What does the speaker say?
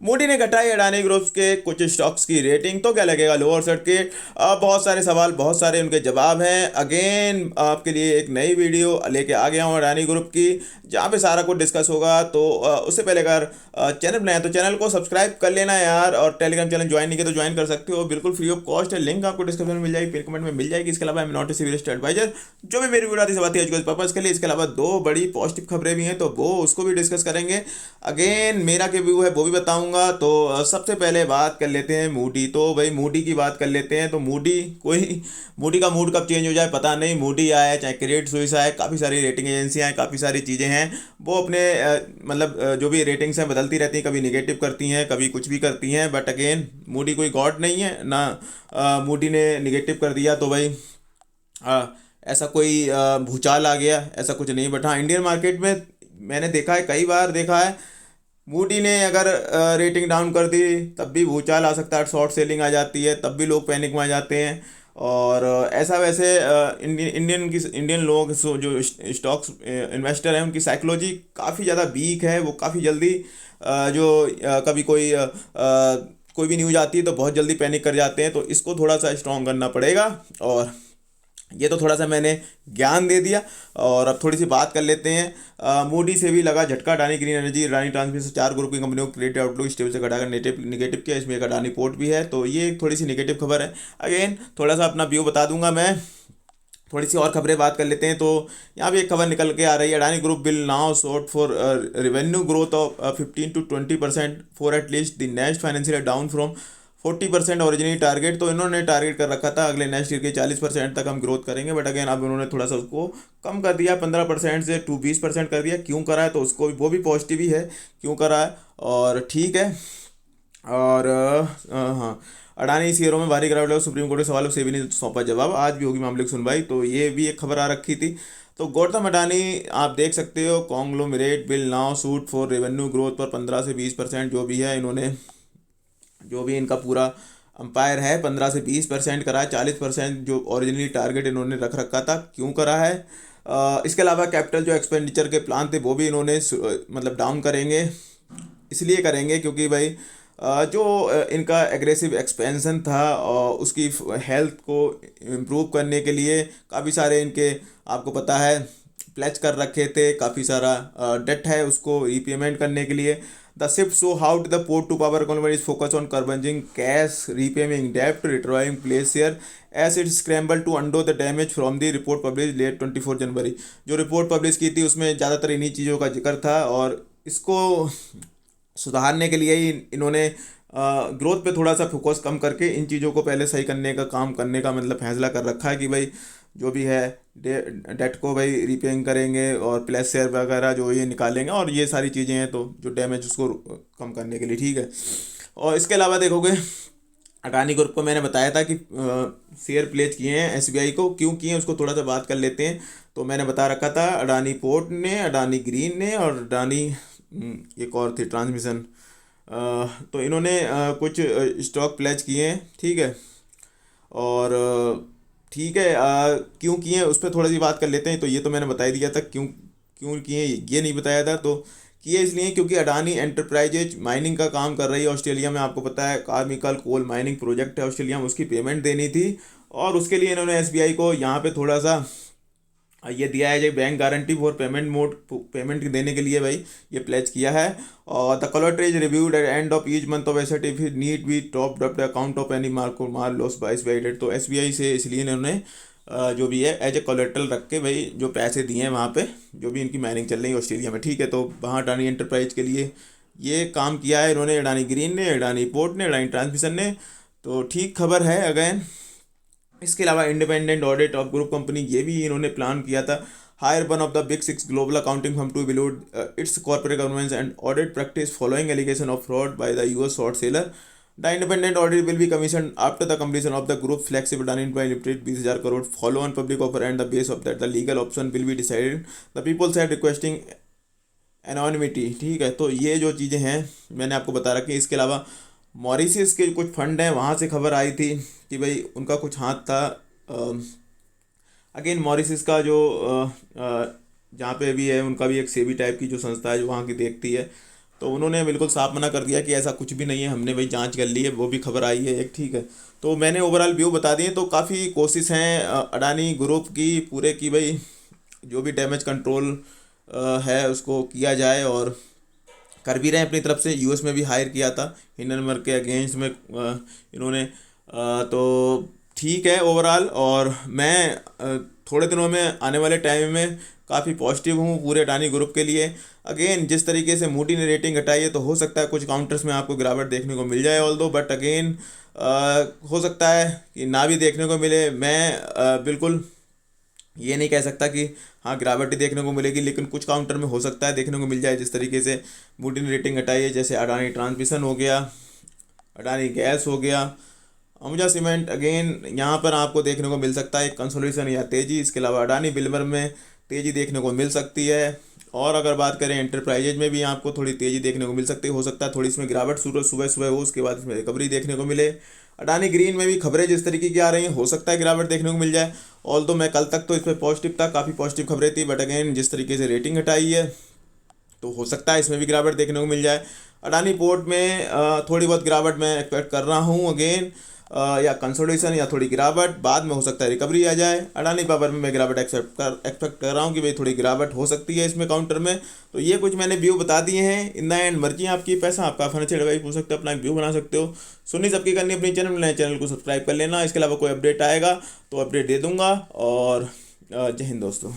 Moody ने घटाई Adani groups के कुछ स्टॉक्स की रेटिंग, तो क्या लगेगा लोअर सर्किट। बहुत सारे सवाल, बहुत सारे उनके जवाब हैं। अगेन आपके लिए एक नई वीडियो लेके आ गया हूँ अडानी ग्रुप की, जहाँ पे सारा कुछ डिस्कस होगा। तो उससे पहले अगर चैनल बनाए तो चैनल को सब्सक्राइब कर लेना यार, और टेलीग्राम चैनल ज्वाइन नहीं किया तो ज्वाइन कर सकते हो, बिल्कुल फ्री ऑफ कॉस्ट है। लिंक आपको डिस्क्रिप्शन में मिल जाएगी, पिन कमेंट में मिल जाएगी। इसके अलावा मैं नॉट ए सिविल एडवाइजर, जो भी मेरी वीडियो आती है सब आती है एजुकेशन पर्पज के लिए। इसके अलावा दो बड़ी पॉजिटिव खबरें भी हैं, तो वो उसको भी डिस्कस करेंगे। अगेन मेरा क्या व्यू है वो भी बताऊंगा। तो सबसे पहले बात कर लेते हैं मूडी। तो भाई मूडी की बात कर लेते हैं। तो मूडी का मूड कब चेंज हो जाए पता नहीं। मूडी आए चाहे क्रेडिट स्विस आए, काफ़ी सारी रेटिंग एजेंसियाँ हैं, काफ़ी सारी चीज़ें हैं। वो अपने मतलब जो भी रेटिंग्स हैं बदलती रहती हैं, कभी निगेटिव करती हैं, कभी कुछ भी करती हैं। बट अगेन मूडी कोई गॉड नहीं है ना। मूडी ने निगेटिव कर दिया तो भाई ऐसा कोई भूचाल आ गया, ऐसा कुछ नहीं। बट हाँ, इंडियन मार्केट में मैंने देखा है, कई बार देखा है, मूडी ने अगर रेटिंग डाउन कर दी तब भी भूचाल आ सकता है, शॉर्ट सेलिंग आ जाती है, तब भी लोग पैनिक में आ जाते हैं। और ऐसा वैसे इंडियन लोग जो स्टॉक्स इन्वेस्टर हैं उनकी साइकोलॉजी काफ़ी ज़्यादा वीक है। वो काफ़ी जल्दी कभी कोई भी न्यूज़ आती है तो बहुत जल्दी पैनिक कर जाते हैं। तो इसको थोड़ा सा स्ट्रॉन्ग करना पड़ेगा। और ये तो थोड़ा सा मैंने ज्ञान दे दिया। और अब थोड़ी सी बात कर लेते हैं। मूडी से भी लगा झटका। Adani green energy, Adani transmission, चार ग्रुप की कंपनियों को क्रेडिट आउटलुक स्टेबल से घटाकर निगेटिव किया। इसमें एक अडानी पोर्ट भी है, तो ये एक थोड़ी सी निगेटिव खबर है। अगेन थोड़ा सा अपना व्यू बता दूंगा मैं। थोड़ी सी और खबरें बात कर लेते हैं। तो यहाँ भी एक खबर निकल के आ रही है, Adani group will now shot for revenue growth of 15 to 20% for at least the next financial down from 40% originally target. तो इन्होंने टारगेट कर रखा था अगले नेक्स्ट ईयर के 40% तक हम ग्रोथ करेंगे। बट अगेन अब उन्होंने थोड़ा सा उसको कम कर दिया, 15% से 20% कर दिया। क्यों करा है तो उसको वो भी पॉजिटिव ही है, क्यों करा है और ठीक है। और हाँ, अडानी शेयरों में भारी गिरावट, सुप्रीम कोर्ट के सवालों से भी नहीं सौंपा जवाब, आज भी होगी मामले की सुनवाई। तो ये भी एक खबर आ रखी थी। तो गौतम अडानी आप देख सकते हो, conglomerate will now suit for revenue growth पर 15 से 20% जो भी है इन्होंने, जो भी इनका पूरा अंपायर है 15 से 20% करा है। 40% जो ओरिजिनली टारगेट इन्होंने रख रखा था, क्यों करा है। इसके अलावा कैपिटल जो एक्सपेंडिचर के प्लान थे वो भी इन्होंने मतलब डाउन करेंगे। इसलिए करेंगे क्योंकि भाई जो इनका एग्रेसिव एक्सपेंशन था और उसकी हेल्थ को इम्प्रूव करने के लिए काफ़ी सारे इनके, आपको पता है, प्लेज कर रखे थे। काफ़ी सारा डेट है उसको रीपेमेंट करने के लिए। The shift so how the port to power convert is focus on curbing cash, repaying डेप्ट, retiring place share as it scramble to undo the damage from the report publish late 24 January. जो report publish की थी उसमें ज़्यादातर इन्हीं चीज़ों का जिक्र था, और इसको सुधारने के लिए ही इन्होंने ग्रोथ पे थोड़ा सा फोकस कम करके इन चीज़ों को पहले सही करने का काम करने का मतलब फैसला कर रखा है कि भाई जो भी है डेट को भाई रीपेइंग करेंगे और प्लेस शेयर वगैरह जो ये निकालेंगे, और ये सारी चीज़ें हैं तो जो डैमेज उसको कम करने के लिए, ठीक है। और इसके अलावा देखोगे, अडानी ग्रुप को मैंने बताया था कि शेयर प्लेज किए हैं एसबीआई को, क्यों किए हैं उसको थोड़ा सा बात कर लेते हैं। तो मैंने बता रखा था, अडानी पोर्ट ने, अडानी ग्रीन ने और अडानी एक और थी ट्रांसमिशन। तो इन्होंने कुछ स्टॉक प्लेज किए हैं, ठीक है। और ठीक है, क्यों किए हैं उस पर थोड़ी सी बात कर लेते हैं। तो ये तो मैंने बता ही दिया था क्यों क्यों किए, ये नहीं बताया था। तो किए इसलिए क्योंकि अडानी एंटरप्राइजेज माइनिंग का काम कर रही है ऑस्ट्रेलिया में, आपको पता है कार्मिकल कोल माइनिंग प्रोजेक्ट है ऑस्ट्रेलिया में, उसकी पेमेंट देनी थी। और उसके लिए इन्होंने एसबीआई को यहाँ पे थोड़ा सा ये दिया है, जो बैंक गारंटी फॉर पेमेंट देने के लिए भाई ये प्लेज किया है। और the collateral is reviewed at end of each month of asset if need be top up account of any mar loss by SBI debt. तो एसबीआई से इसलिए इन्होंने जो भी है एज ए कोलेटरल रख के भाई जो पैसे दिए हैं वहाँ पे, जो भी इनकी माइनिंग चल रही है ऑस्ट्रेलिया में, ठीक है। तो वहाँ अडानी एंटरप्राइज के लिए ये काम किया है इन्होंने, अडानी ग्रीन ने, अडानी पोर्ट ने, अडानी ट्रांसमिशन ने। तो ठीक खबर है अगेन। इसके अलावा independent audit of group company, ये भी इन्होंने प्लान किया था। Hire one of the big six global accounting firm to bolster its corporate governance and audit practice following allegation of fraud by the US short seller. The independent audit will be commission after the completion of the group flexible Adani limited 20,000 crore follow on public offer and the base of that the legal option will be decided. The people side requesting anonymity, ठीक है। तो ये जो चीज़ें हैं मैंने आपको बता रखी है। इसके अलावा मॉरिशस के कुछ फंड हैं, वहाँ से खबर आई थी कि भाई उनका कुछ हाथ था। अगेन मॉरिशस का जहाँ पे भी है उनका भी एक सेबी टाइप की जो संस्था है जो वहाँ की देखती है, तो उन्होंने बिल्कुल साफ मना कर दिया कि ऐसा कुछ भी नहीं है, हमने भाई जांच कर ली है, वो भी खबर आई है एक, ठीक है। तो मैंने ओवरऑल व्यू बता दिए। तो काफ़ी कोशिश हैं अडानी ग्रुप की पूरे की भाई जो भी डैमेज कंट्रोल है उसको किया जाए, और कर भी रहे हैं अपनी तरफ से। यूएस में भी हायर किया था हिंडनबर्ग के अगेंस्ट में इन्होंने तो ठीक है ओवरऑल। और मैं थोड़े दिनों में आने वाले टाइम में काफ़ी पॉजिटिव हूँ पूरे अडानी ग्रुप के लिए। अगेन जिस तरीके से मूडी ने रेटिंग घटाई है, तो हो सकता है कुछ काउंटर्स में आपको गिरावट देखने को मिल जाए ऑल दो, बट अगेन हो सकता है कि ना भी देखने को मिले। मैं बिल्कुल ये नहीं कह सकता कि हाँ गिरावट ही देखने को मिलेगी, लेकिन कुछ काउंटर में हो सकता है देखने को मिल जाए जिस तरीके से मूडी ने रेटिंग घटाई है। जैसे अडानी ट्रांसमिशन हो गया, अडानी गैस हो गया, अंबुजा सीमेंट। अगेन यहाँ पर आपको देखने को मिल सकता है कंसोलिडेशन या तेज़ी। इसके अलावा अडानी बिल्डर में तेज़ी देखने को मिल सकती है। और अगर बात करें एंटरप्राइजेज में भी आपको थोड़ी तेज़ी देखने को मिल सकती है। हो सकता है थोड़ी इसमें गिरावट सुबह सुबह हो, उसके बाद इसमें रिकवरी देखने को मिले। अडानी ग्रीन में भी खबरें जिस तरीके की आ रही हैं, हो सकता है गिरावट देखने को मिल जाए। ऑल तो मैं कल तक तो इस पर पॉजिटिव था, काफ़ी पॉजिटिव खबरें थी, बट अगेन जिस तरीके से रेटिंग हटाई है, तो हो सकता है इसमें भी गिरावट देखने को मिल जाए। अडानी पोर्ट में थोड़ी बहुत गिरावट मैं एक्सपेक्ट कर रहा हूँ अगेन, या कंसोलिडेशन या थोड़ी गिरावट, बाद में हो सकता है रिकवरी आ जाए। अडानी पावर में मैं गिरावट एक्सपेक्ट कर रहा हूँ कि भाई थोड़ी गिरावट हो सकती है इसमें काउंटर में। तो ये कुछ मैंने व्यू बता दिए हैं। इन द एंड मर्जी आपकी, पैसा आपका, फाइनेंशियल एडवाइस पूछ सकते हो, अपना एक व्यू बना सकते हो। सुननी सबकी करनी अपनी चैनल, नए चैनल को सब्सक्राइब कर लेना। इसके अलावा कोई अपडेट आएगा तो अपडेट दे दूंगा। और जय हिंद दोस्तों।